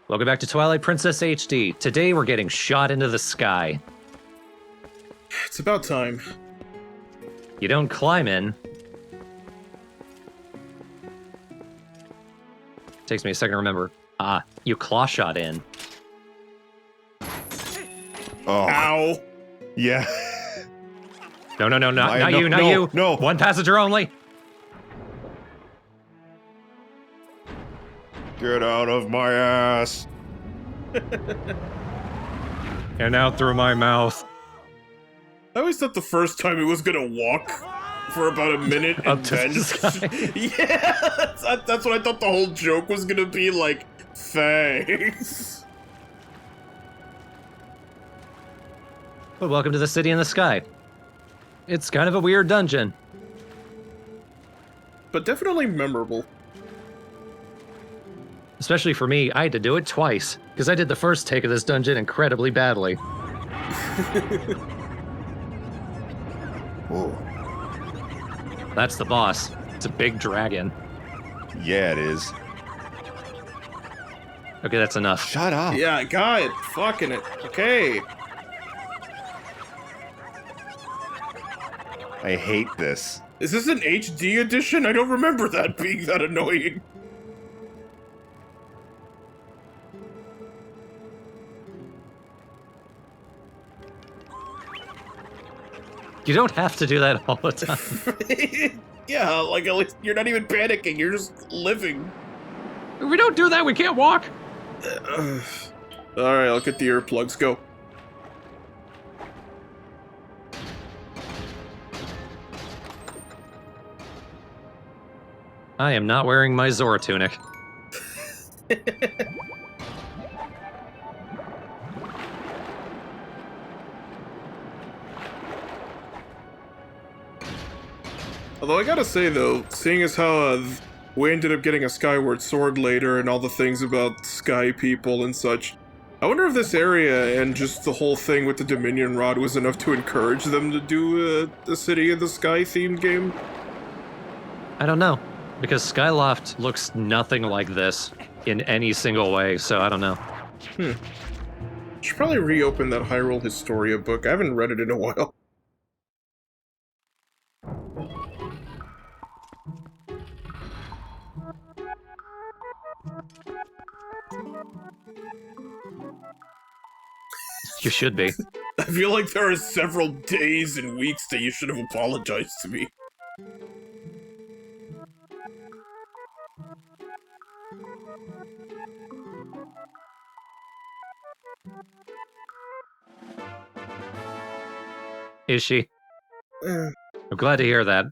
Welcome back to Twilight Princess HD. Today we're getting shot into the sky. It's about time. You don't climb in. Takes me a second to remember. You clawshot in. Oh. Ow. Yeah. No, not you. No. One passenger only. Get out of my ass. And out through my mouth. I always thought the first time it was gonna walk for about a minute and Up to then... the sky. Yeah, that's what I thought the whole joke was gonna be, like, thanks. But welcome to the city in the sky. It's kind of a weird dungeon. But definitely memorable. Especially for me, I had to do it twice, because I did the first take of this dungeon incredibly badly. Whoa. That's the boss. It's a big dragon. Yeah, it is. Okay, that's enough. Shut up. Yeah, I got it. Fucking it. Okay. I hate this. Is this an HD edition? I don't remember that being that annoying. You don't have to do that all the time. Yeah, like at least you're not even panicking, you're just living. If we don't do that, we can't walk. Alright, I'll get the earplugs, go. I am not wearing my Zora tunic. Although I gotta say though, seeing as how we ended up getting a Skyward Sword later and all the things about sky people and such, I wonder if this area and just the whole thing with the Dominion Rod was enough to encourage them to do a City of the Sky themed game? I don't know, because Skyloft looks nothing like this in any single way, so I don't know. Should probably reopen that Hyrule Historia book. I haven't read it in a while. You should be. I feel like there are several days and weeks that you should have apologized to me. Is she? Eh. I'm glad to hear that.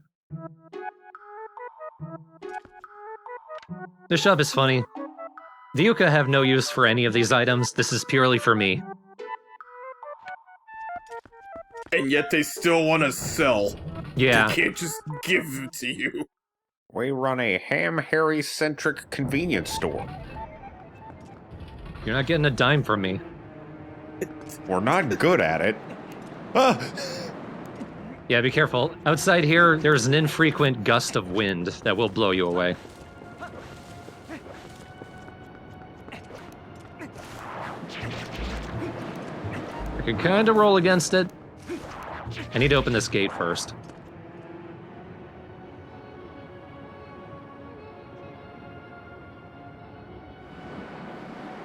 The shop is funny. The Yuka have no use for any of these items. This is purely for me. And yet they still want to sell. Yeah. They can't just give it to you. We run a ham-harry-centric convenience store. You're not getting a dime from me. We're not good at it. Ah! Yeah, be careful. Outside here, there's an infrequent gust of wind that will blow you away. I can kind of roll against it. I need to open this gate first.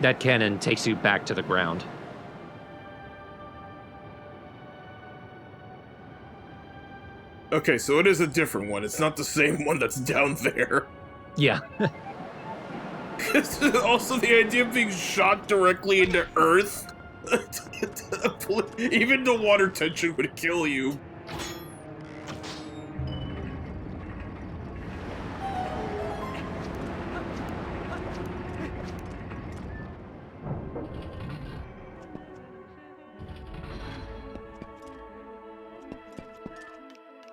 That cannon takes you back to the ground. Okay, so it is a different one. It's not the same one that's down there. Yeah. Also, the idea of being shot directly into Earth. Even the water tension would kill you.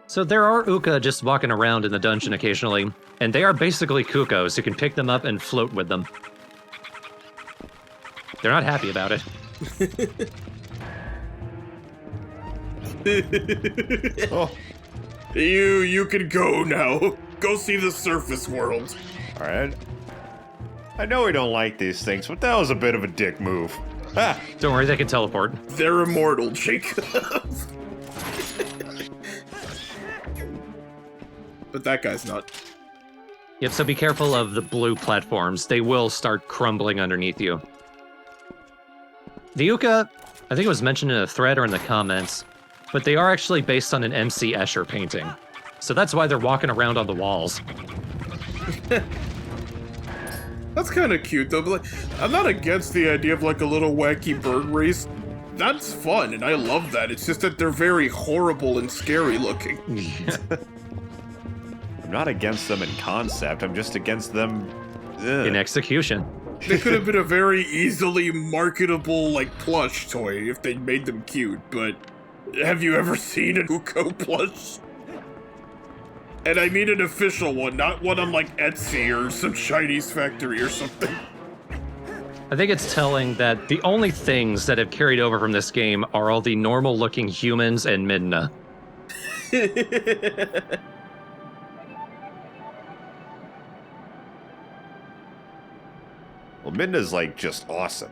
So there are Uka just walking around in the dungeon occasionally, and they are basically Kukos. You can pick them up and float with them. They're not happy about it. Oh. You can go now. Go see the surface world. Alright. I know we don't like these things, but that was a bit of a dick move. Ah. Don't worry, they can teleport. They're immortal, Jake. But that guy's not. Yep, so be careful of the blue platforms. They will start crumbling underneath you. The Yucca, I think it was mentioned in a thread or in the comments, but they are actually based on an MC Escher painting. So that's why they're walking around on the walls. That's kind of cute, though. But like, I'm not against the idea of like a little wacky bird race. That's fun, and I love that. It's just that they're very horrible and scary looking. I'm not against them in concept, I'm just against them... In execution. They could have been a very easily marketable, like, plush toy if they made them cute, but have you ever seen an Uko plush? And I mean an official one, not one on, like, Etsy or some Chinese factory or something. I think it's telling that the only things that have carried over from this game are all the normal-looking humans and Midna. Well, Midna's, like, just awesome.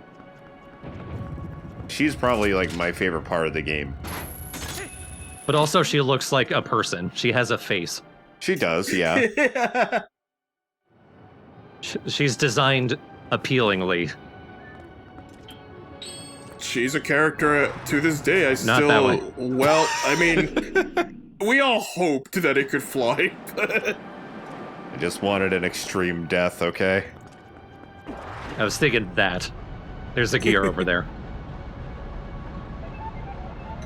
She's probably, like, my favorite part of the game. But also, she looks like a person. She has a face. She does, yeah. She's designed appealingly. She's a character to this day. Not that way. Well, I mean, we all hoped that it could fly. I just wanted an extreme death, okay? I was thinking that. There's a gear over there.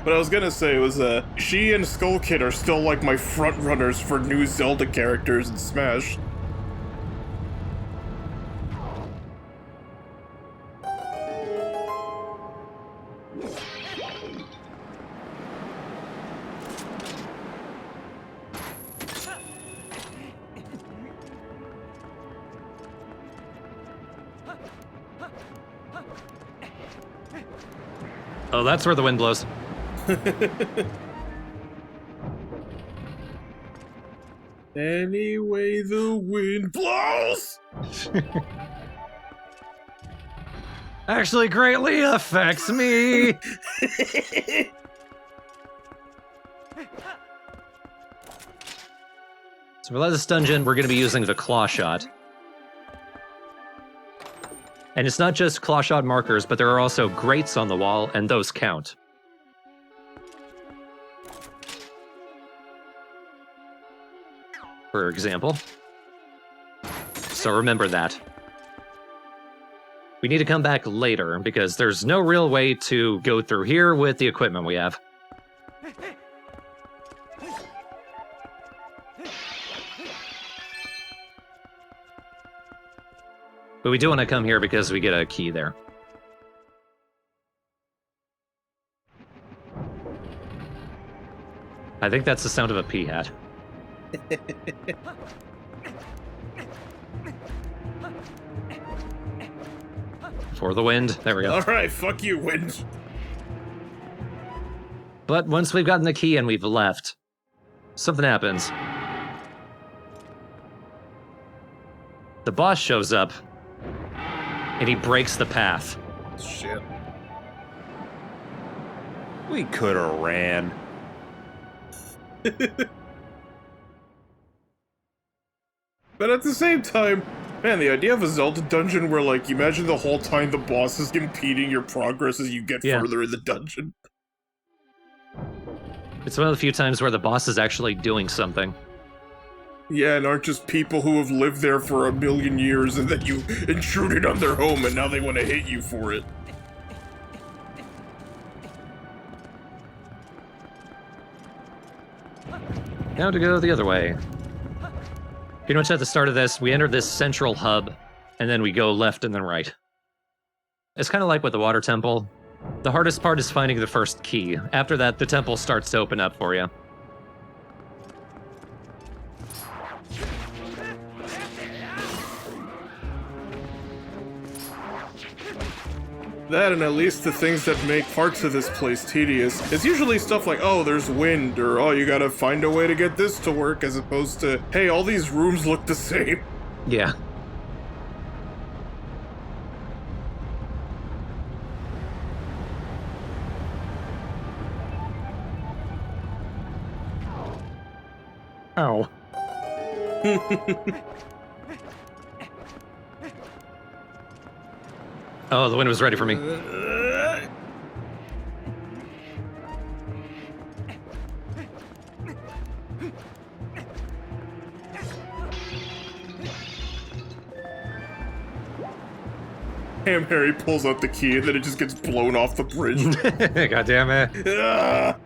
What I was gonna say was, she and Skull Kid are still like my front runners for new Zelda characters in Smash. Oh, that's where the wind blows. Any way the wind blows! Actually greatly affects me! So for this dungeon, we're going to be using the clawshot. And it's not just clawshot markers, but there are also grates on the wall, and those count. For example. So remember that. We need to come back later, because there's no real way to go through here with the equipment we have. But we do want to come here because we get a key there. I think that's the sound of a pea hat. For the wind. There we go. Alright, fuck you, wind. But once we've gotten the key and we've left, something happens. The boss shows up, and he breaks the path. Shit. We could have ran. But at the same time, man, the idea of a Zelda dungeon where, like, you imagine the whole time the boss is impeding your progress as you get further in the dungeon. It's one of the few times where the boss is actually doing something. Yeah, and aren't just people who have lived there for 1,000,000 years and then you intruded on their home and now they want to hit you for it. Now to go the other way. You notice at the start of this, we enter this central hub, and then we go left and then right. It's kind of like with the water temple. The hardest part is finding the first key. After that, the temple starts to open up for you. That and at least the things that make parts of this place tedious. It's usually stuff like, oh, there's wind, or oh, you gotta find a way to get this to work, as opposed to, hey, all these rooms look the same. Yeah. Ow. Oh, the wind was ready for me. Ham Harry pulls out the key and then it just gets blown off the bridge. God damn it. Ah!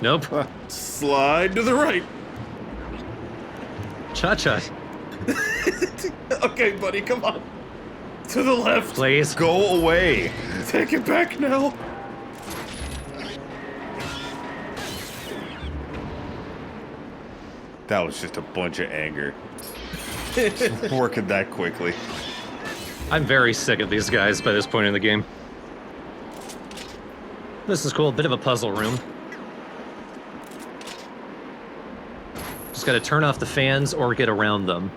Nope. Slide to the right. Cha-cha. Okay, buddy, come on. To the left. Please. Go away. Take it back now. That was just a bunch of anger. Working that quickly. I'm very sick of these guys by this point in the game. This is cool. Bit of a puzzle room. Just gotta turn off the fans or get around them.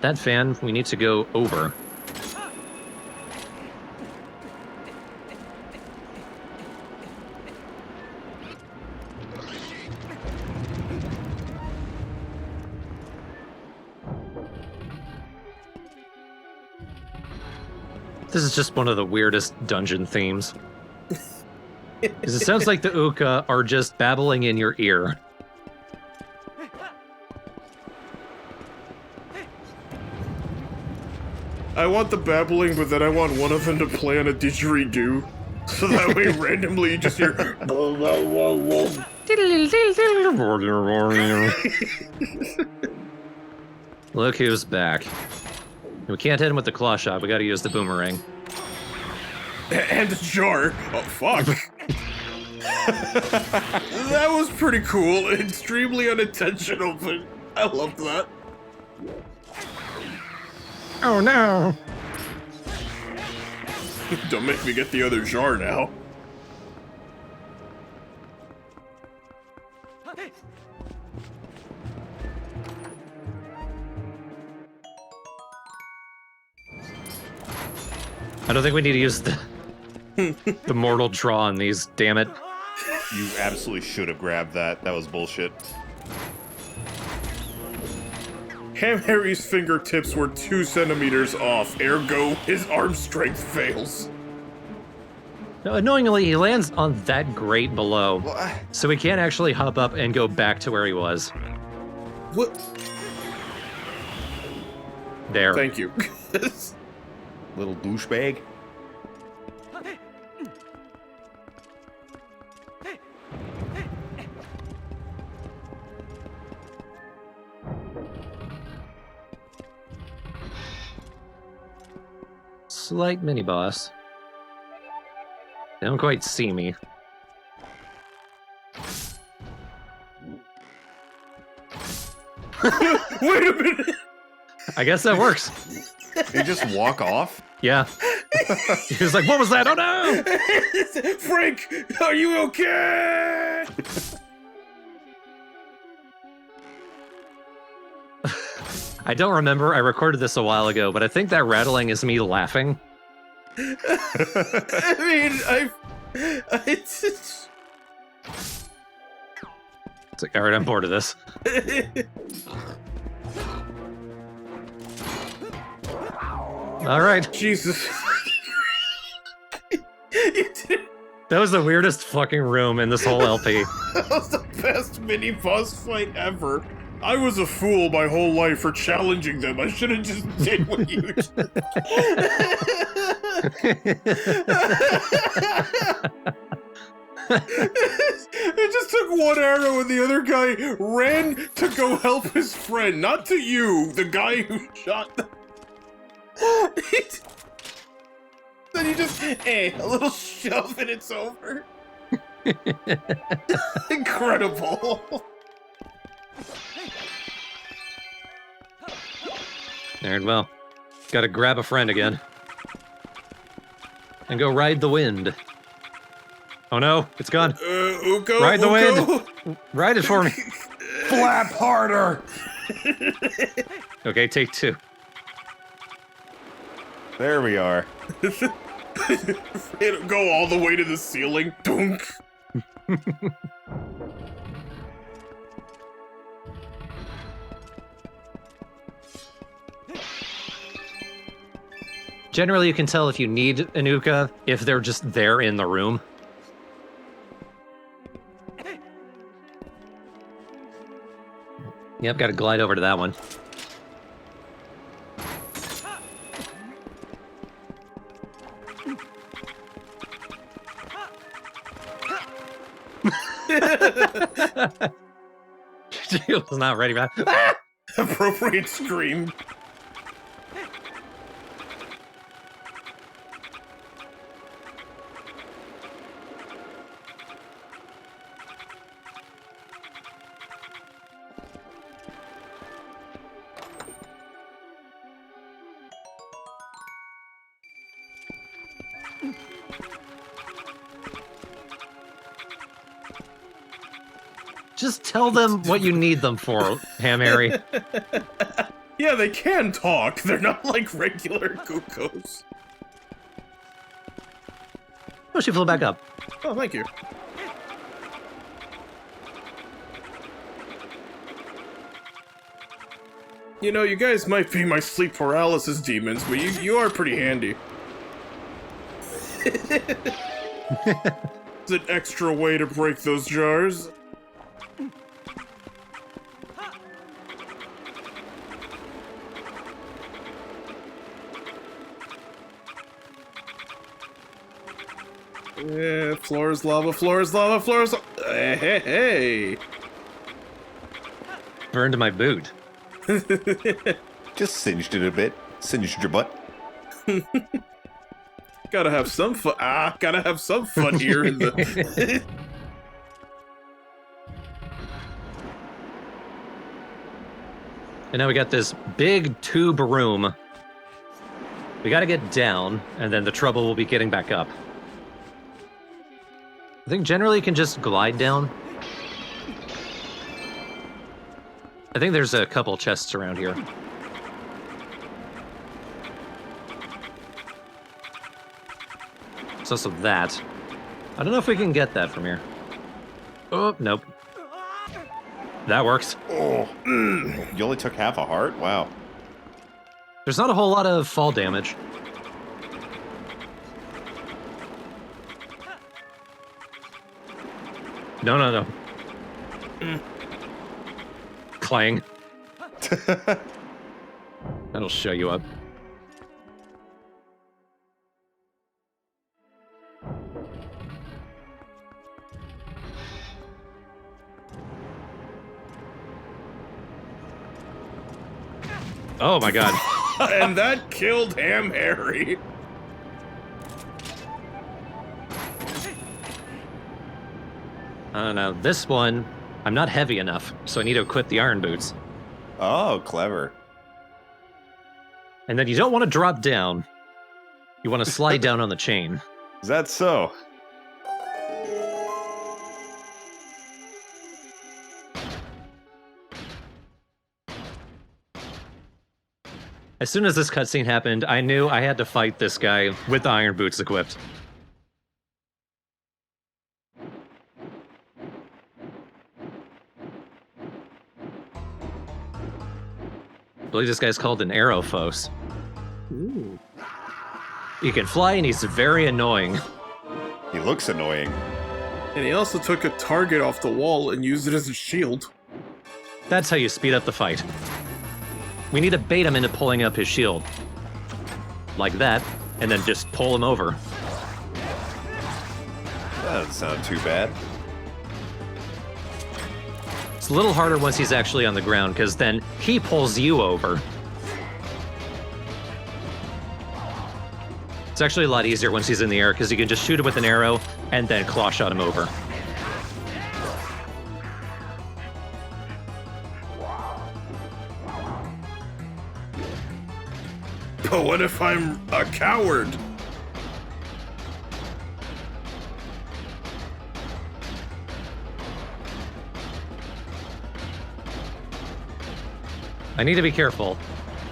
That fan, we need to go over. This is just one of the weirdest dungeon themes. Because it sounds like the Uka are just babbling in your ear. I want the babbling, but then I want one of them to play on a didgeridoo. So that way randomly you just hear... Look who's back. We can't hit him with the claw shot, we gotta use the boomerang. And a jar. Oh, fuck. That was pretty cool. Extremely unintentional, but I loved that. Oh no! Don't make me get the other jar now. I don't think we need to use the mortal draw on these, damn it. You absolutely should have grabbed that. That was bullshit. Ham Harry's fingertips were 2 centimeters off, ergo, his arm strength fails. No, annoyingly, he lands on that grate below, What? so he can't actually hop up and go back to where he was. What? There. Thank you. Little douchebag. Slight mini-boss. They don't quite see me. Wait a minute! I guess that works. You just walk off? Yeah. He was like, what was that? Oh no! Frank, are you okay? I don't remember. I recorded this a while ago, but I think that rattling is me laughing. I mean, It's like, all right, I'm bored of this. All right. Jesus. That was the weirdest fucking room in this whole LP. That was the best mini boss fight ever. I was a fool my whole life for challenging them. I should have just did what you did. It just took one arrow and the other guy ran to go help his friend. Not to you, the guy who shot them. Then you just, a little shove and it's over. Incredible. Alright, well, gotta grab a friend again. And go ride the wind. Oh no, it's gone. Uko, Ride the Uko. wind! Ride it for me! Flap harder! Okay, take 2. There we are. It'll go all the way to the ceiling. Dunk. Generally, you can tell if you need an Uka if they're just there in the room. Yep, gotta glide over to that one. She was not ready, man. Ah! Appropriate scream. Just tell them what you need them for, Ham Harry. Yeah, they can talk. They're not like regular Kukos. Oh, she flew back up. Oh, thank you. You know, you guys might be my sleep paralysis demons, but you are pretty handy. It's an extra way to break those jars. Yeah, floor is lava, floor is lava, floor is lava. Hey. Burned my boot. Just singed it a bit. Singed your butt. Gotta have some fun. Gotta have some fun here in the. And now we got this big tube room. We gotta get down, and then the trouble will be getting back up. I think generally you can just glide down. I think there's a couple chests around here. There's also that. I don't know if we can get that from here. Oh, nope. That works. Oh, you only took half a heart? Wow. There's not a whole lot of fall damage. No. Clang. That'll show you up. Oh my god. And that killed Ham Harry. I don't know. This one, I'm not heavy enough, so I need to equip the iron boots. Oh, clever. And then you don't want to drop down. You want to slide down on the chain. Is that so? As soon as this cutscene happened, I knew I had to fight this guy with the iron boots equipped. I believe this guy's called an Aerophos. Ooh. He can fly and he's very annoying. He looks annoying. And he also took a target off the wall and used it as a shield. That's how you speed up the fight. We need to bait him into pulling up his shield. Like that, and then just pull him over. That doesn't sound too bad. It's a little harder once he's actually on the ground, because then he pulls you over. It's actually a lot easier once he's in the air, because you can just shoot him with an arrow, and then claw shot him over. But what if I'm a coward? I need to be careful.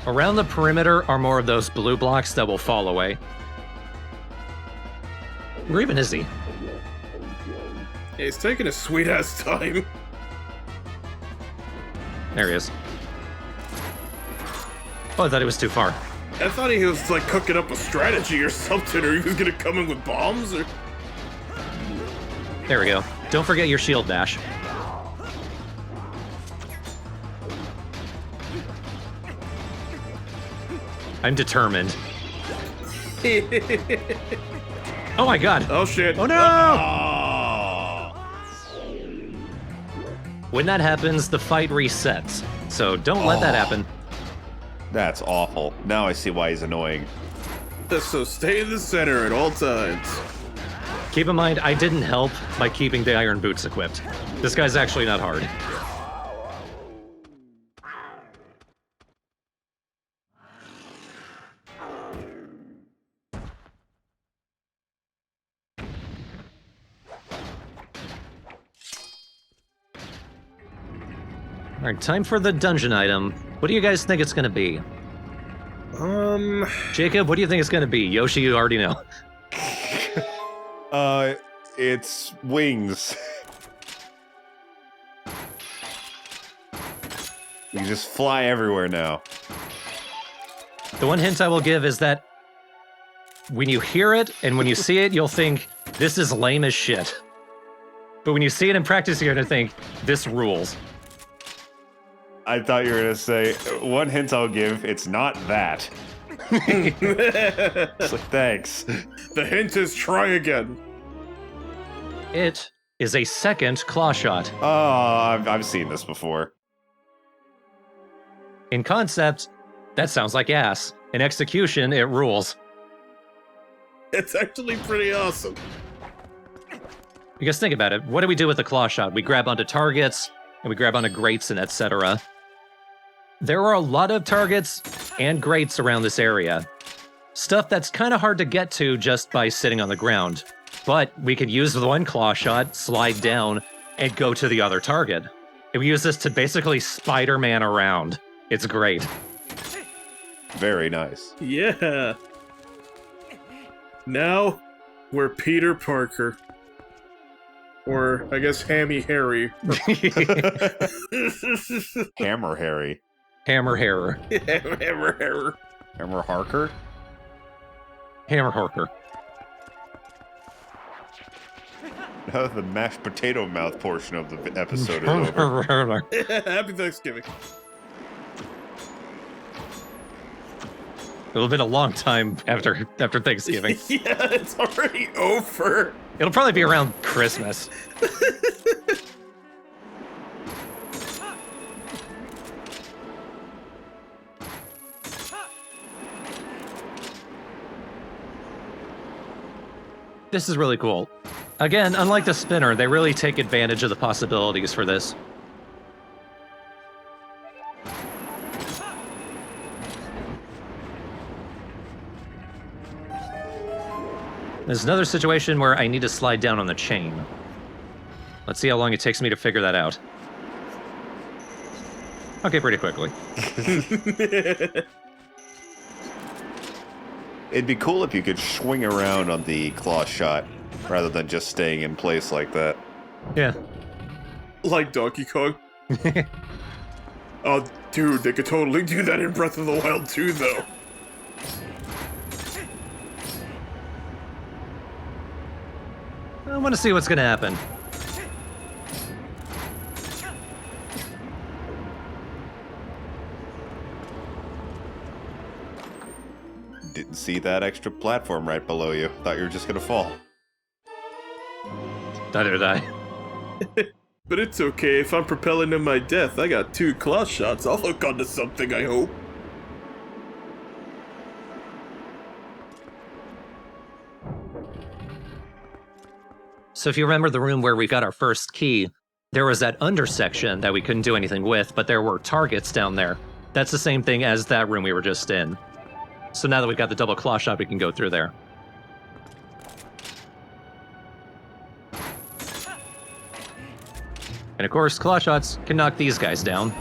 Around the perimeter are more of those blue blocks that will fall away. Where even is he? Yeah, he's taking a sweet-ass time. There he is. Oh, I thought he was too far. I thought he was, like, cooking up a strategy or something, or he was gonna come in with bombs, or... There we go. Don't forget your shield dash. I'm determined. Oh my god! Oh shit. Oh no! Oh. When that happens, the fight resets. So don't let that happen. That's awful. Now I see why he's annoying. So stay in the center at all times. Keep in mind, I didn't help by keeping the iron boots equipped. This guy's actually not hard. Alright, time for the dungeon item. What do you guys think it's gonna be? Jacob, what do you think it's gonna be? Yoshi, you already know. It's wings. You just fly everywhere now. The one hint I will give is that when you hear it and when you see it, you'll think, this is lame as shit. But when you see it in practice, you're gonna think, this rules. I thought you were gonna say, one hint I'll give, it's not that. It's like, thanks. The hint is try again. It is a second clawshot. Oh, I've seen this before. In concept, that sounds like ass. In execution, it rules. It's actually pretty awesome. Because think about it, what do we do with the clawshot? We grab onto targets, and we grab onto grates and etc. There are a lot of targets and grates around this area. Stuff that's kind of hard to get to just by sitting on the ground. But we could use the one clawshot, slide down, and go to the other target. And we use this to basically Spider-Man around. It's great. Very nice. Yeah. Now, we're Peter Parker. Or, I guess, Hammy Harry. Hammer Harry. Hammer Harrer. Hammer Harry. Hammer Harker? Hammer Harker. Now the mashed potato mouth portion of the episode is over. Happy Thanksgiving. It'll have been a long time after Thanksgiving. Yeah, it's already over. It'll probably be around Christmas. This is really cool. Again, unlike the spinner, they really take advantage of the possibilities for this. There's another situation where I need to slide down on the chain. Let's see how long it takes me to figure that out. Okay, pretty quickly. It'd be cool if you could swing around on the claw shot rather than just staying in place like that. Yeah. Like Donkey Kong. Oh, dude, they could totally do that in Breath of the Wild too, though. I want to see what's going to happen. Didn't see that extra platform right below you. Thought you were just gonna fall. Neither did I. But it's okay, if I'm propelling to my death, I got 2 claw shots. I'll hook onto something, I hope. So if you remember the room where we got our first key, there was that under section that we couldn't do anything with, but there were targets down there. That's the same thing as that room we were just in. So now that we've got the double claw shot, we can go through there. And of course, claw shots can knock these guys down.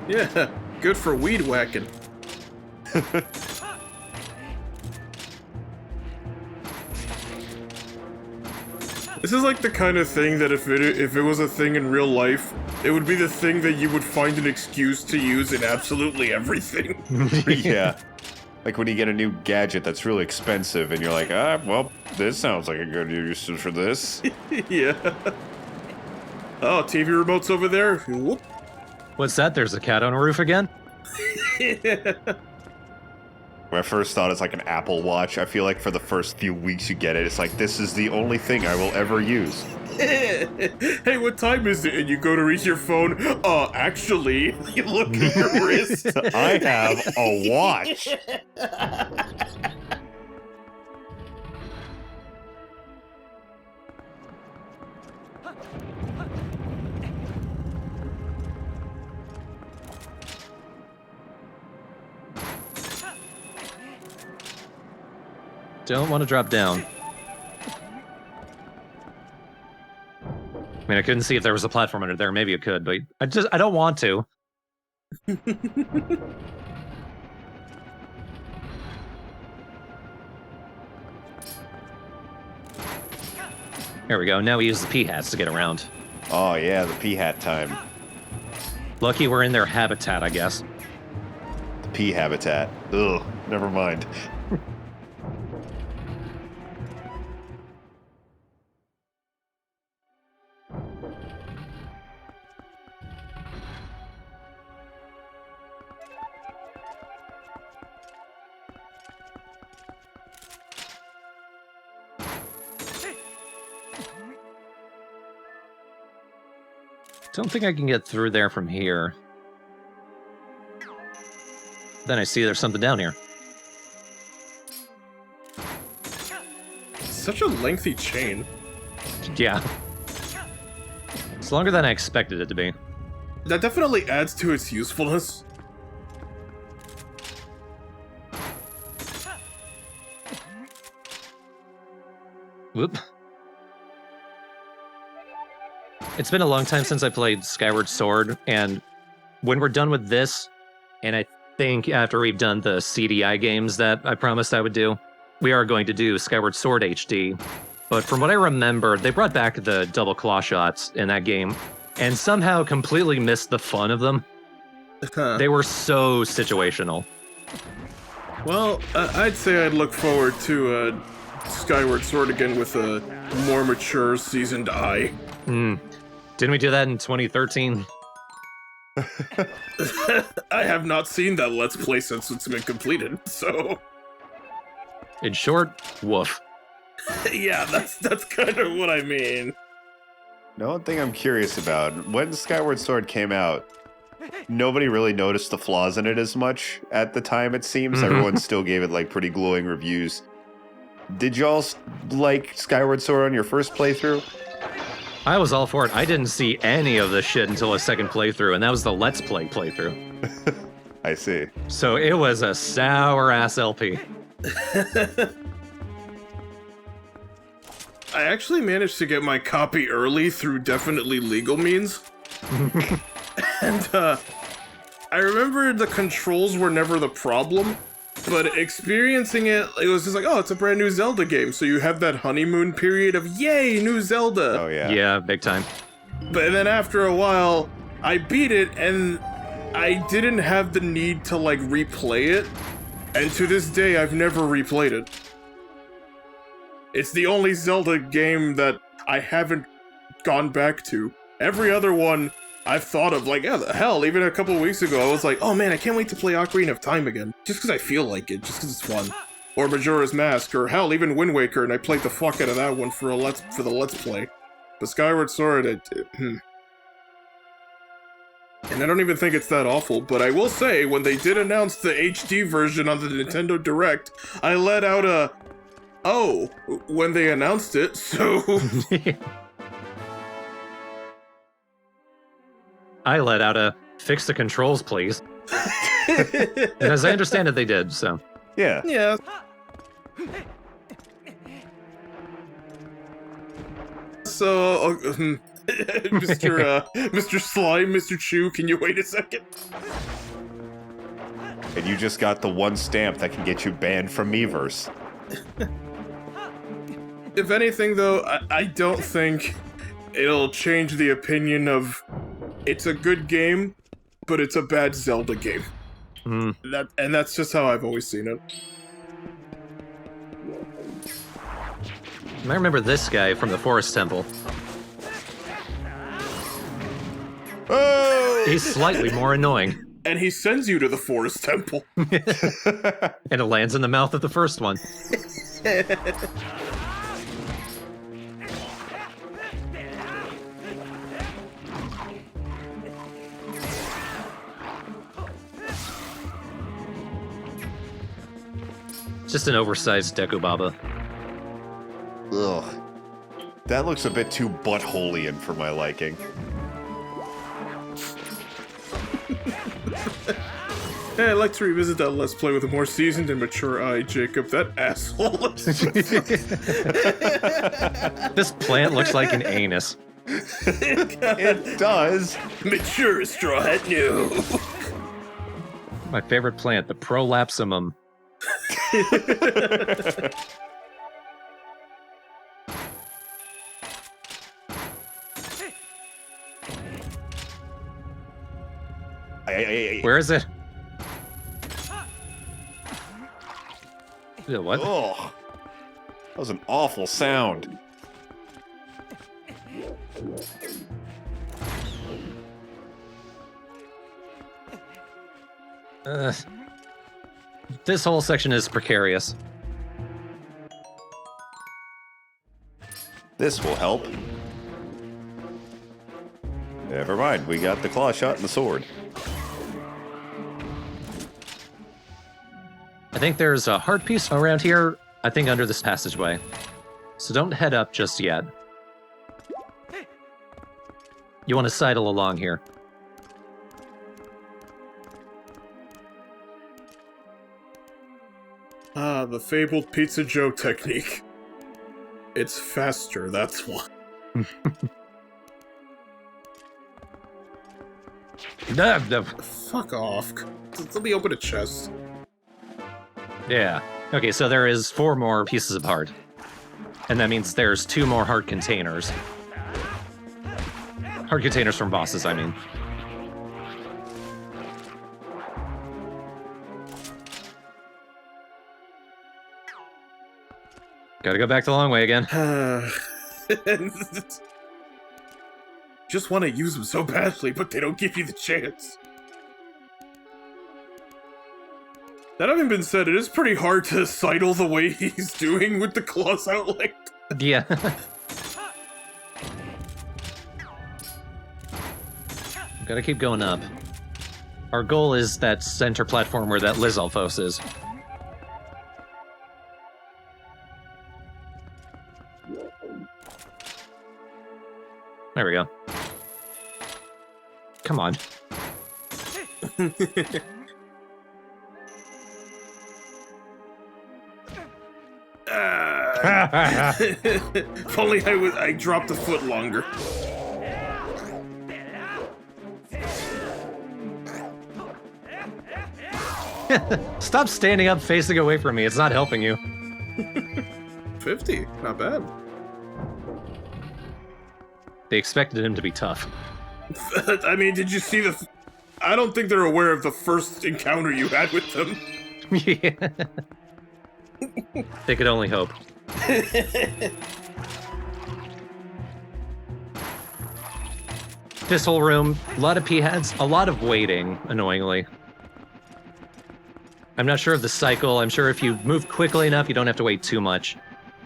Yeah, Good for weed whacking. This is like the kind of thing that if it was a thing in real life, it would be the thing that you would find an excuse to use in absolutely everything. Yeah. Like when you get a new gadget that's really expensive and you're like, well, this sounds like a good use for this. Yeah. Oh, TV remote's over there. Whoop. What's that? There's a cat on a roof again? Yeah. When I first thought it's like an Apple Watch, I feel like for the first few weeks you get it, it's like, this is the only thing I will ever use. Hey, what time is it? And you go to reach your phone. Actually, you look at your wrist. I have a watch. Don't want to drop down. I mean, I couldn't see if there was a platform under there. Maybe it could, but I don't want to. There we go. Now we use the P-hats to get around. Oh yeah, the P-hat time. Lucky we're in their habitat, I guess. The P-habitat. Ugh, never mind. Don't think I can get through there from here. Then I see there's something down here. Such a lengthy chain. Yeah. It's longer than I expected it to be. That definitely adds to its usefulness. Whoop. It's been a long time since I played Skyward Sword, and when we're done with this, and I think after we've done the CDI games that I promised I would do, we are going to do Skyward Sword HD. But from what I remember, they brought back the double claw shots in that game, and somehow completely missed the fun of them. They were so situational. Well, I'd say I'd look forward to Skyward Sword again with a more mature, seasoned eye. Didn't we do that in 2013? I have not seen that Let's Play since it's been completed, so... In short, woof. Yeah, that's kind of what I mean. The one thing I'm curious about, when Skyward Sword came out, nobody really noticed the flaws in it as much at the time, it seems. Everyone still gave it, like, pretty glowing reviews. Did y'all like Skyward Sword on your first playthrough? I was all for it. I didn't see any of this shit until a second playthrough, and that was the Let's Play playthrough. I see. So it was a sour-ass LP. I actually managed to get my copy early through definitely legal means. And, I remember the controls were never the problem, but experiencing it, it was just like, oh, it's a brand new Zelda game, so you have that honeymoon period of, yay, new Zelda! Oh, yeah. Yeah, big time. But then after a while, I beat it, and I didn't have the need to, like, replay it, and to this day, I've never replayed it. It's the only Zelda game that I haven't gone back to. Every other one I've thought of, like, yeah, hell, even a couple of weeks ago, I was like, oh man, I can't wait to play Ocarina of Time again. Just because I feel like it, just because it's fun. Or Majora's Mask, or hell, even Wind Waker, and I played the fuck out of that one for the Let's Play. But Skyward Sword, And I don't even think it's that awful, but I will say, when they did announce the HD version on the Nintendo Direct, I let out a, oh, when they announced it, so... I let out a fix the controls, please. And as I understand it, they did, so. Yeah. Yeah. So, Mr. Slime, Mr. Chew, can you wait a second? And you just got the one stamp that can get you banned from Miiverse. If anything, though, I don't think it'll change the opinion of it's a good game, but it's a bad Zelda game. And that's just how I've always seen it. I remember this guy from the Forest Temple. Oh! He's slightly more annoying. And he sends you to the Forest Temple. And it lands in the mouth of the first one. Just an oversized Deku Baba. Ugh. That looks a bit too buttholian for my liking. Hey, I'd like to revisit that Let's Play with a more seasoned and mature eye, Jacob. That asshole. This plant looks like an anus. It does. Mature TheStrawhatNO. My favorite plant, the prolapsumum. Where is it? What? Oh, that was an awful sound. This whole section is precarious. This will help. Never mind, we got the claw shot and the sword. I think there's a heart piece around here, I think under this passageway. So don't head up just yet. You want to sidle along here. Ah, the fabled Pizza Joe technique. It's faster, that's why. No. Fuck off. Let me open a chest. Yeah. Okay, so there is 4 more pieces of heart. And that means there's 2 more heart containers. Heart containers from bosses, I mean. Gotta go back the long way again. Just want to use them so badly, but they don't give you the chance. That having been said, it is pretty hard to sidle the way he's doing with the claws out like that. Yeah. Gotta keep going up. Our goal is that center platform where that Lizalfos is. There we go. Come on. If only I dropped a foot longer. Stop standing up facing away from me. It's not helping you. 50, not bad. They expected him to be tough. I mean, did you see the... I don't think they're aware of the first encounter you had with them. Yeah. They could only hope. This whole room, a lot of P-heads, a lot of waiting, annoyingly. I'm not sure of the cycle. I'm sure if you move quickly enough, you don't have to wait too much.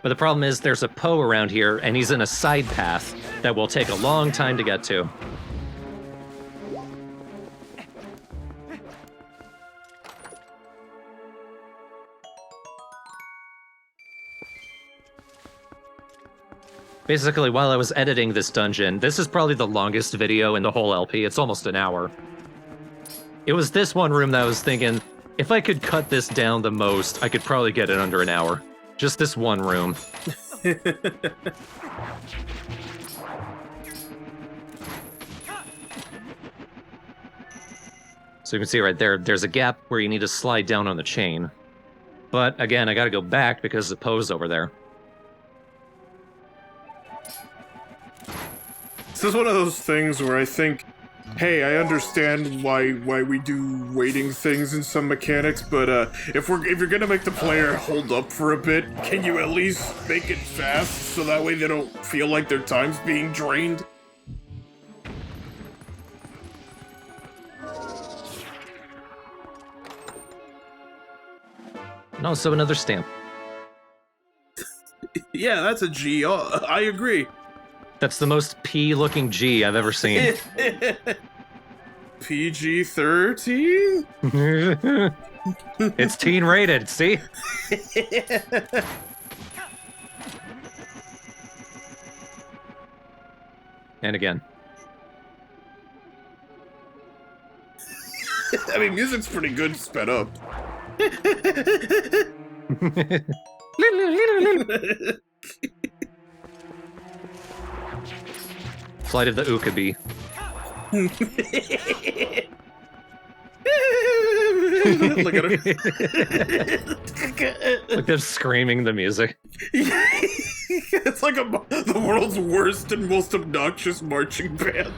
But the problem is there's a Poe around here, and he's in a side path that will take a long time to get to. Basically, while I was editing this dungeon, this is probably the longest video in the whole LP. It's almost an hour. It was this one room that I was thinking, if I could cut this down the most, I could probably get it under an hour. Just this one room. So you can see right there, there's a gap where you need to slide down on the chain. But again, I gotta go back because the Poe's over there. This is one of those things where I think, hey, I understand why we do waiting things in some mechanics, but if you're gonna make the player hold up for a bit, can you at least make it fast so that way they don't feel like their time's being drained? And also another stamp. Yeah, that's a G. Oh, I agree. That's the most P-looking G I've ever seen. PG-13? It's teen rated, see? And again. I mean, music's pretty good sped up. Flight of the Ookaby. Look at her. Like they're screaming the music. It's like the world's worst and most obnoxious marching band.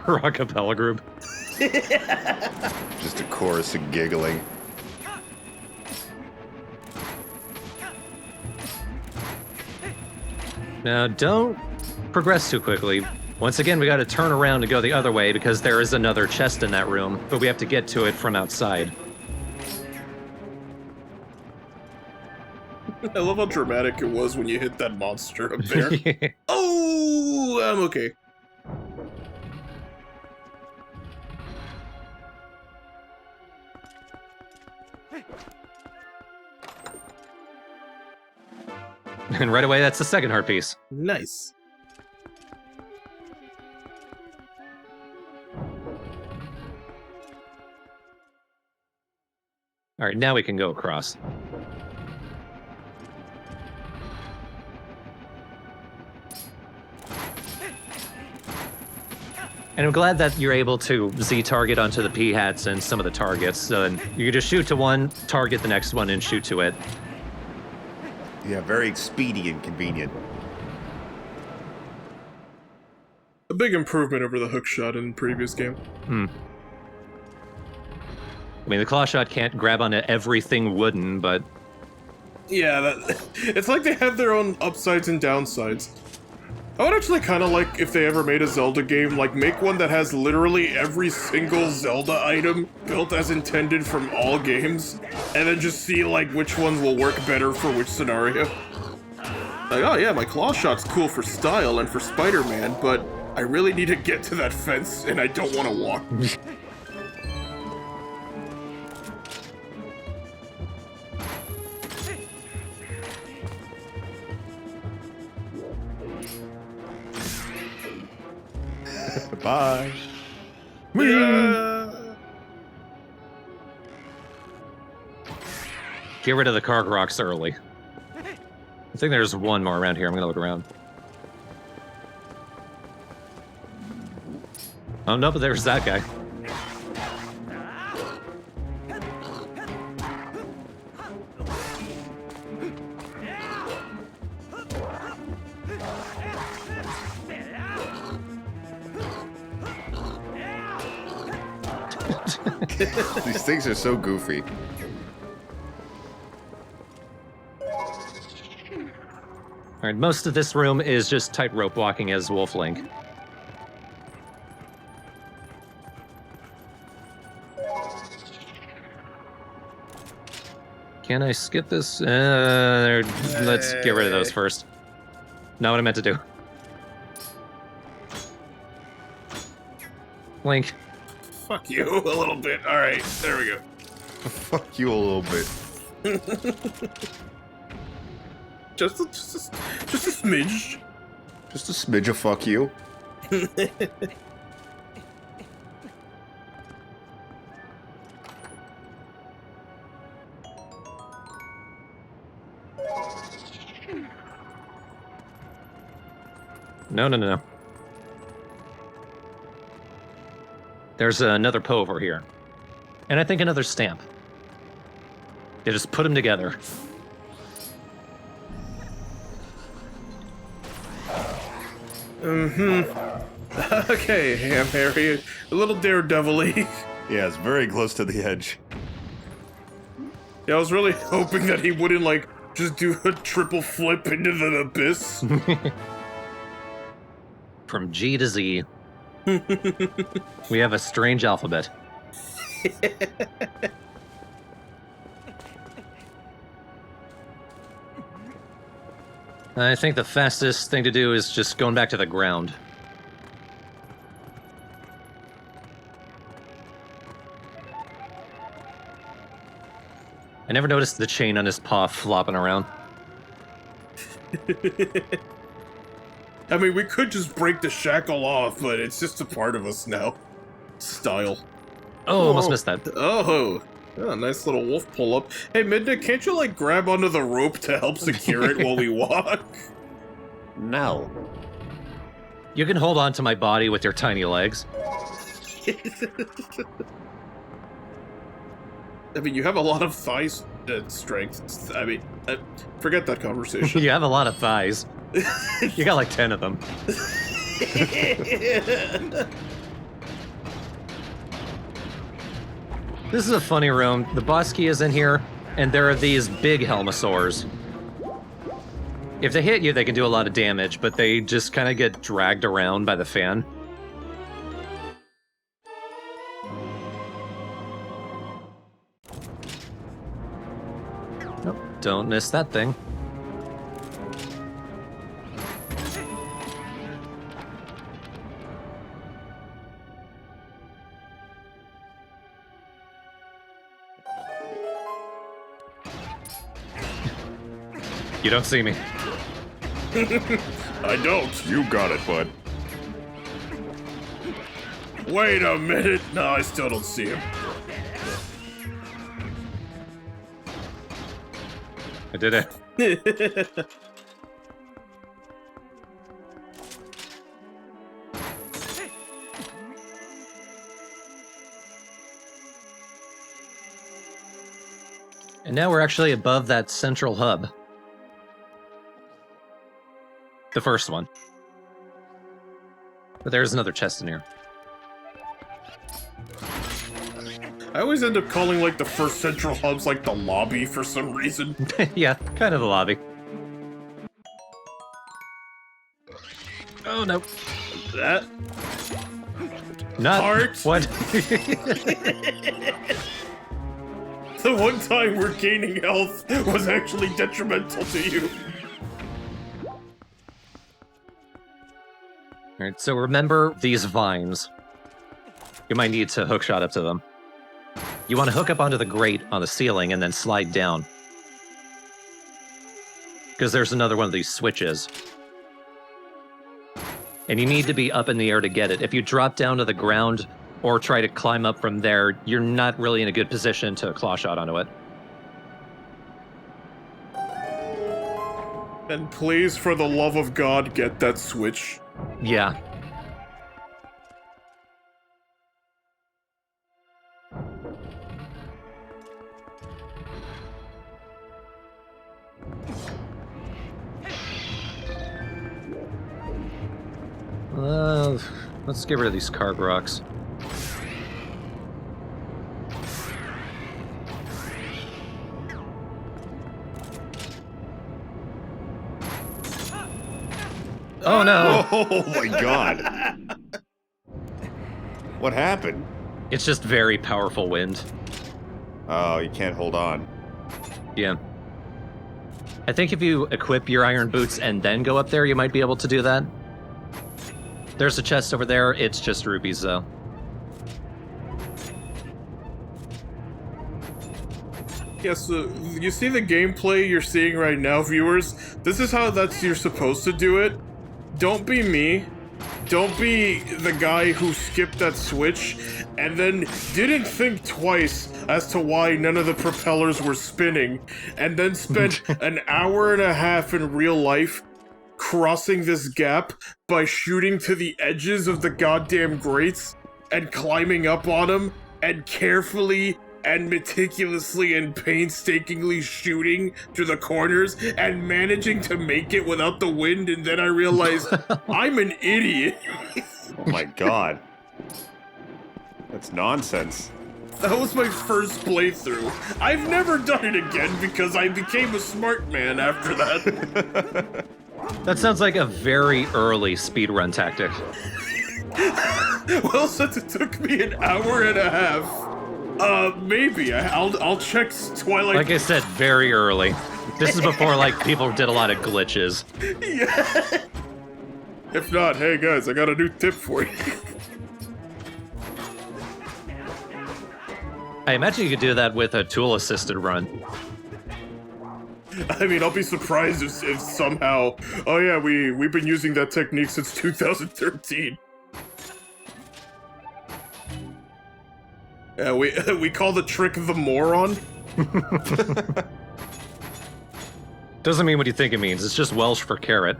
Rockapella group. Just a chorus of giggling. Now, don't progress too quickly. Once again, we gotta turn around to go the other way because there is another chest in that room, but we have to get to it from outside. I love how dramatic it was when you hit that monster up there. Oh, I'm okay. And right away, that's the second heart piece. Nice. All right, now we can go across. And I'm glad that you're able to Z-target onto the P-hats and some of the targets. So then you can just shoot to one, target the next one, and shoot to it. Yeah, very expedient, convenient. A big improvement over the hook shot in the previous game. Hmm. I mean, the clawshot can't grab onto everything wooden, but... Yeah, it's like they have their own upsides and downsides. I would actually kind of like if they ever made a Zelda game, like make one that has literally every single Zelda item built as intended from all games, and then just see like which ones will work better for which scenario. Like, oh yeah, my claw shot's cool for style and for Spider-Man, but I really need to get to that fence and I don't want to walk. Bye. Yeah. Get rid of the Argoroks early. I think there's one more around here. I'm gonna look around. Oh no, but there's that guy. These things are so goofy. Alright, most of this room is just tightrope walking as Wolf Link. Can I skip this? Let's get rid of those first. Not what I meant to do. Link. Fuck you a little bit. Alright, there we go. Fuck you a little bit. Just a smidge. Just a smidge of fuck you. No. There's another Poe over here. And I think another stamp. They just put them together. Okay, Ham Harry, a little daredevil-y. Yeah, it's very close to the edge. Yeah, I was really hoping that he wouldn't, like, just do a triple flip into the abyss. From G to Z. We have a strange alphabet. I think the fastest thing to do is just going back to the ground. I never noticed the chain on his paw flopping around. I mean, we could just break the shackle off, but it's just a part of us now. Style. Oh, almost missed that. Oh, nice little wolf pull up. Hey, Midna, can't you, like, grab onto the rope to help secure it while we walk? No. You can hold on to my body with your tiny legs. I mean, you have a lot of thigh strength. I mean, forget that conversation. You have a lot of thighs. You got like 10 of them. This is a funny room. The boss key is in here, and there are these big helmosaurs. If they hit you, they can do a lot of damage, but they just kind of get dragged around by the fan. Nope, don't miss that thing. You don't see me. I don't. You got it, bud. Wait a minute. No, I still don't see him. I did it. And now we're actually above that central hub. The first one. But there's another chest in here. I always end up calling, like, the first central hubs, like, the lobby for some reason. Yeah, kind of the lobby. Oh, no. That Not Heart. What? the one time where gaining health was actually detrimental to you. Alright, so remember these vines. You might need to hookshot up to them. You want to hook up onto the grate on the ceiling and then slide down. Because there's another one of these switches. And you need to be up in the air to get it. If you drop down to the ground or try to climb up from there, you're not really in a good position to clawshot onto it. And please, for the love of God, get that switch. Yeah. Let's get rid of these Argoroks. Oh no! Oh my god. What happened? It's just very powerful wind. Oh, you can't hold on. Yeah. I think if you equip your iron boots and then go up there, you might be able to do that. There's a chest over there, it's just rupees though. Yes, you see the gameplay you're seeing right now, viewers? This is how you're supposed to do it. Don't be me. Don't be the guy who skipped that switch and then didn't think twice as to why none of the propellers were spinning, and then spent an hour and a half in real life crossing this gap by shooting to the edges of the goddamn grates and climbing up on them and carefully and meticulously and painstakingly shooting through the corners and managing to make it without the wind, and then I realized I'm an idiot. Oh my god. That's nonsense. That was my first playthrough. I've never done it again because I became a smart man after that. That sounds like a very early speedrun tactic. Well, since it took me an hour and a half, maybe I'll check Twilight. Like I said, very early. This is before like people did a lot of glitches. Yeah. If not, hey guys, I got a new tip for you. I imagine you could do that with a tool-assisted run. I mean, I'll be surprised if somehow. Oh yeah, we've been using that technique since 2013. Yeah, we call the trick the moron. Doesn't mean what you think it means. It's just Welsh for carrot.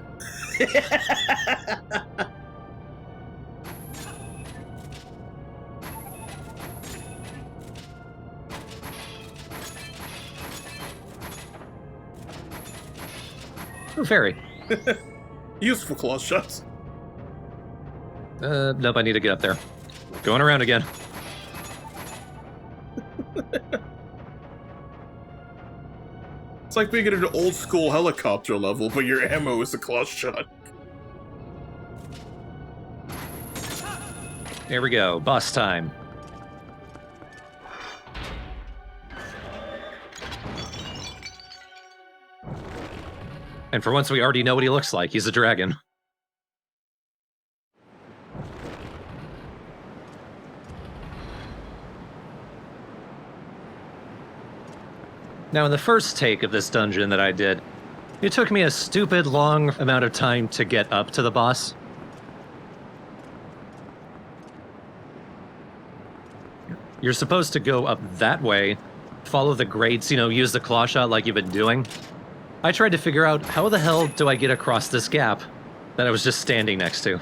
Oh, fairy. Useful claw shots. Nope, I need to get up there. Going around again. It's like being at an old school helicopter level, but your ammo is a claw shot. There we go. Boss time. And for once, we already know what he looks like. He's a dragon. Now, in the first take of this dungeon that I did, it took me a stupid long amount of time to get up to the boss. You're supposed to go up that way, follow the grades, use the claw shot like you've been doing. I tried to figure out how the hell do I get across this gap that I was just standing next to.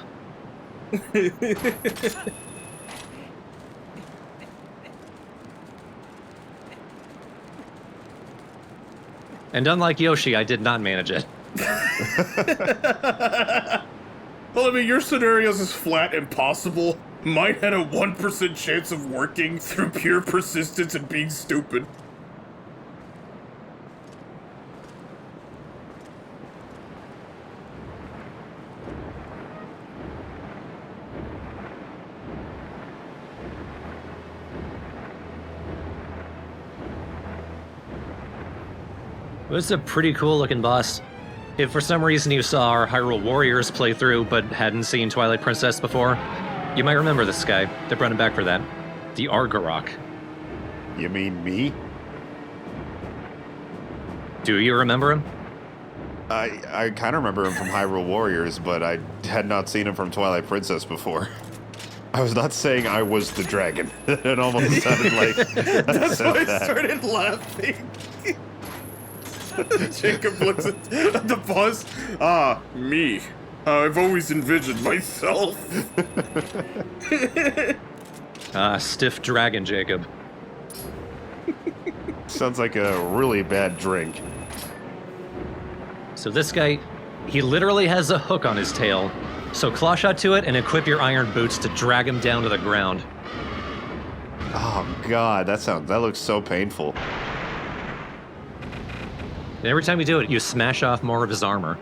And unlike Yoshi, I did not manage it. Well, I mean, your scenario's is flat impossible. Mine had a 1% chance of working through pure persistence and being stupid. It's a pretty cool looking boss. If for some reason you saw our Hyrule Warriors playthrough but hadn't seen Twilight Princess before, you might remember this guy. They brought him back for that. The Argorok. You mean me? Do you remember him? I kind of remember him from Hyrule Warriors, but I had not seen him from Twilight Princess before. I was not saying I was the dragon. It almost sounded like That's why I started laughing. Jacob looks at the boss. Ah, me. I've always envisioned myself. Stiff dragon, Jacob. Sounds like a really bad drink. So this guy, he literally has a hook on his tail. So claw shot to it and equip your iron boots to drag him down to the ground. Oh god, that looks so painful. And every time you do it, you smash off more of his armor.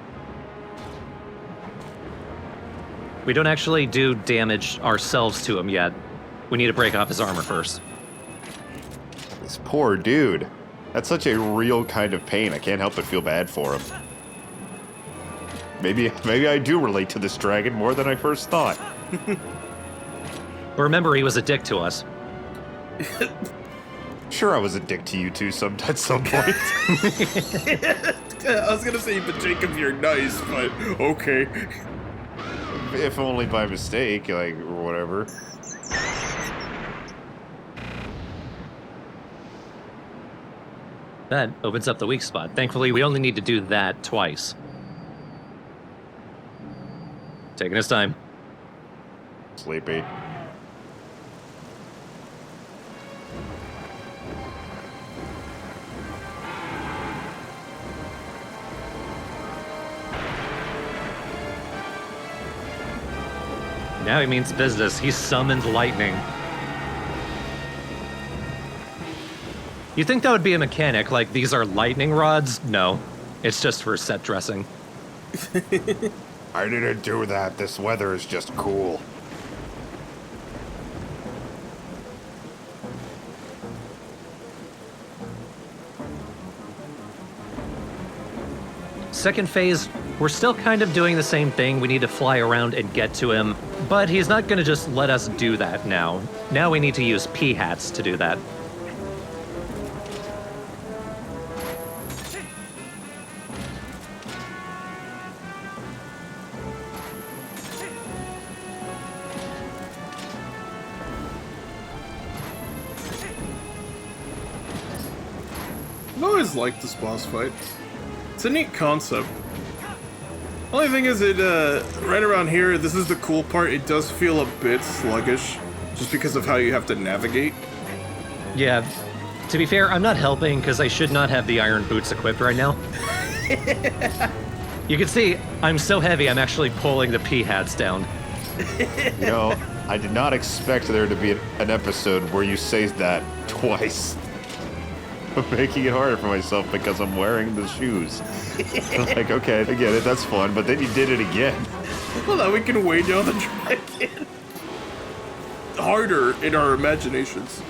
We don't actually do damage ourselves to him yet. We need to break off his armor first. This poor dude. That's such a real kind of pain. I can't help but feel bad for him. Maybe I do relate to this dragon more than I first thought. But remember, he was a dick to us. Sure, I was a dick to you too at some point. I was gonna say, but Jacob, you're nice, but okay. If only by mistake, or whatever. That opens up the weak spot. Thankfully, we only need to do that twice. Taking his time. Sleepy. Now he means business. He summoned lightning. You think that would be a mechanic, like these are lightning rods? No. It's just for set dressing. I didn't do that. This weather is just cool. Second phase, we're still kind of doing the same thing. We need to fly around and get to him, but he's not going to just let us do that now. Now we need to use P-hats to do that. I've always liked this boss fight. It's a neat concept. Only thing is, right around here, this is the cool part, it does feel a bit sluggish, just because of how you have to navigate. Yeah, to be fair, I'm not helping because I should not have the iron boots equipped right now. You can see, I'm so heavy, I'm actually pulling the P-hats down. You know, I did not expect there to be an episode where you say that twice. I'm making it harder for myself because I'm wearing the shoes. Like, okay, I get it, that's fun, but then you did it again. Well, now we can weigh down the dragon. Harder in our imaginations.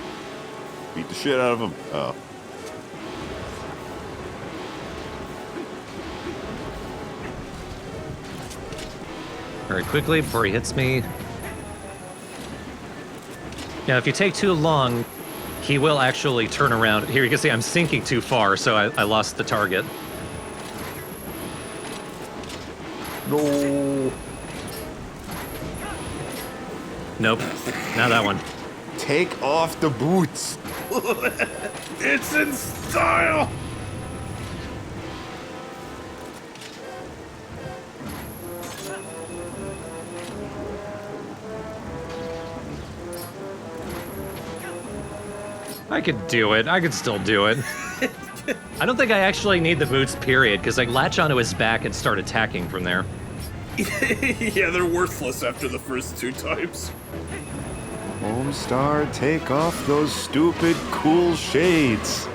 Beat the shit out of him. Oh. Very quickly before he hits me. Now, if you take too long, he will actually turn around. Here, you can see I'm sinking too far, so I lost the target. No. Nope, not that one. Take off the boots. It's in style! I could do it. I could still do it. I don't think I actually need the boots, period, because I latch onto his back and start attacking from there. Yeah, they're worthless after the first 2 times. Homestar, take off those stupid cool shades.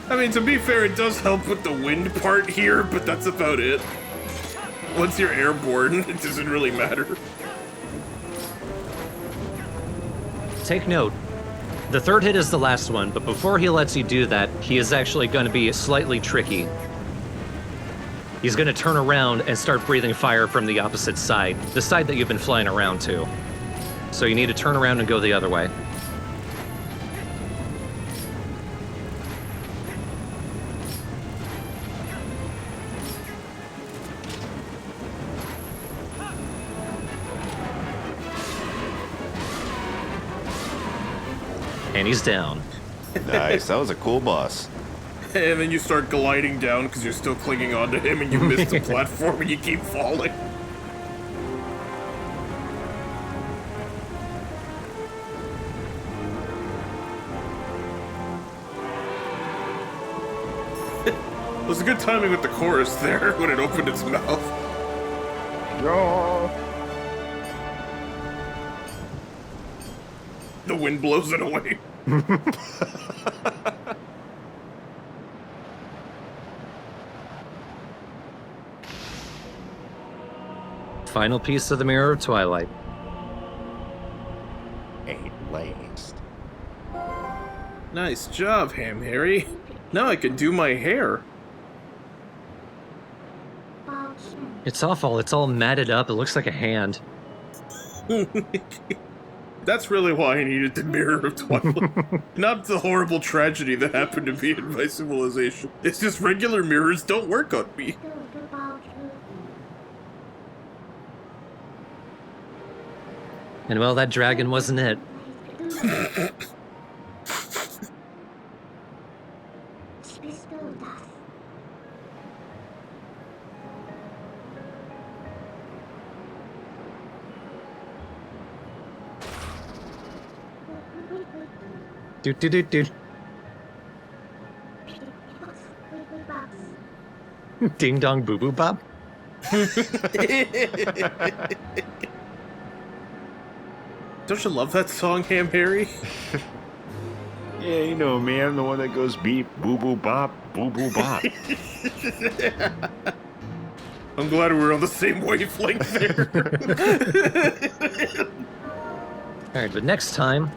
I mean, to be fair, it does help with the wind part here, but that's about it. Once you're airborne, it doesn't really matter. Take note, the third hit is the last one, but before he lets you do that, he is actually going to be slightly tricky. He's going to turn around and start breathing fire from the opposite side, the side that you've been flying around to. So you need to turn around and go the other way. And he's down. Nice, that was a cool boss. And then you start gliding down because you're still clinging onto him and you miss the platform and you keep falling. It was a good timing with the chorus there when it opened its mouth. No. The wind blows it away. Final piece of the Mirror of Twilight. Ain't laced. Nice job, Ham Harry. Now I can do my hair. It's awful. It's all matted up. It looks like a hand. That's really why I needed the Mirror of Twilight. Not the horrible tragedy that happened to me in my civilization. It's just regular mirrors don't work on me. And well, that dragon wasn't it. Doot doot doot doot. Ding dong boo boo bop. Don't you love that song, Ham Harry? Yeah, you know, man, the one that goes beep, boo boo bop, boo boo bop. I'm glad we were on the same wavelength there. Alright, but next time,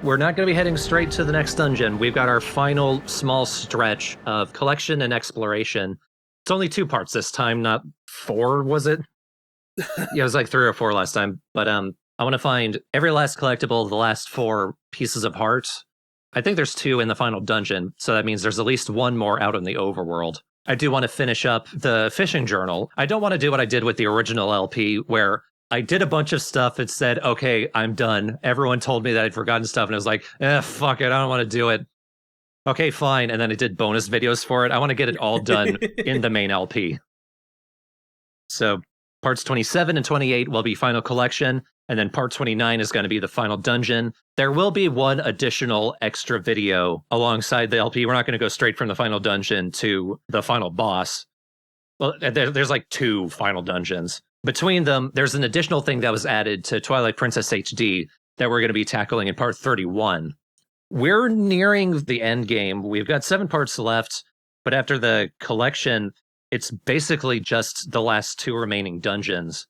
we're not going to be heading straight to the next dungeon. We've got our final small stretch of collection and exploration. It's only 2 parts this time, not 4, was it? Yeah, it was like 3 or 4 last time. But I want to find every last collectible, the last 4 pieces of heart. I think there's 2 in the final dungeon, so that means there's at least 1 more out in the overworld. I do want to finish up the fishing journal. I don't want to do what I did with the original LP, where I did a bunch of stuff and said, okay, I'm done. Everyone told me that I'd forgotten stuff, and I was like, fuck it, I don't want to do it. Okay, fine. And then I did bonus videos for it. I want to get it all done in the main LP. So parts 27 and 28 will be final collection, and then part 29 is going to be the final dungeon. There will be 1 additional extra video alongside the LP. We're not going to go straight from the final dungeon to the final boss. Well, there's like 2 final dungeons. Between them, there's an additional thing that was added to Twilight Princess HD that we're going to be tackling in part 31. We're nearing the end game. We've got 7 parts left, but after the collection, it's basically just the last 2 remaining dungeons.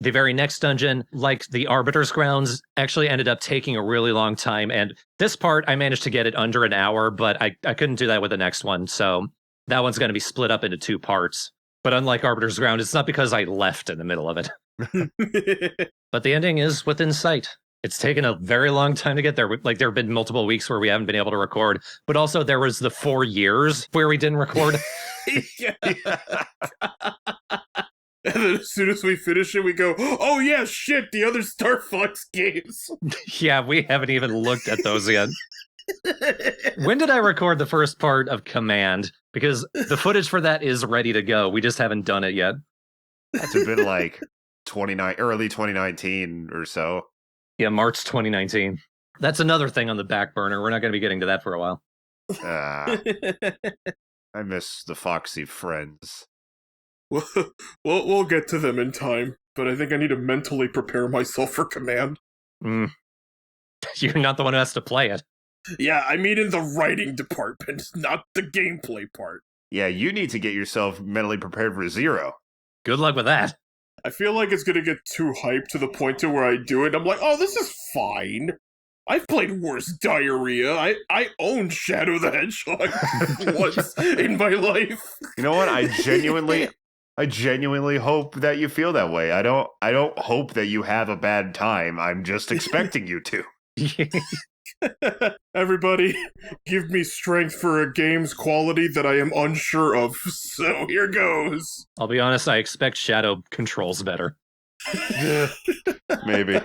The very next dungeon, like the Arbiter's Grounds, actually ended up taking a really long time, and this part, I managed to get it under an hour, but I couldn't do that with the next one, so that one's going to be split up into 2 parts. But unlike Arbiter's Ground, it's not because I left in the middle of it. But the ending is within sight. It's taken a very long time to get there. Like, there have been multiple weeks where we haven't been able to record, but also there was the 4 years where we didn't record. Yeah. And then as soon as we finish it, we go, oh yeah, shit, the other Star Fox games. Yeah, we haven't even looked at those yet. When did I record the first part of Command? Because the footage for that is ready to go. We just haven't done it yet. That's been like early 2019 or so. Yeah, March 2019. That's another thing on the back burner. We're not going to be getting to that for a while. I miss the Foxy friends. We'll get to them in time, but I think I need to mentally prepare myself for Command. You're not the one who has to play it. Yeah, I mean in the writing department, not the gameplay part. Yeah, you need to get yourself mentally prepared for 0. Good luck with that. I feel like it's gonna get too hyped to the point to where I do it, I'm like, oh, this is fine. I've played worse diarrhea. I owned Shadow the Hedgehog once in my life. You know what? I genuinely hope that you feel that way. I don't hope that you have a bad time. I'm just expecting you to. Everybody, give me strength for a game's quality that I am unsure of. So here goes. I'll be honest, I expect Shadow controls better. Maybe.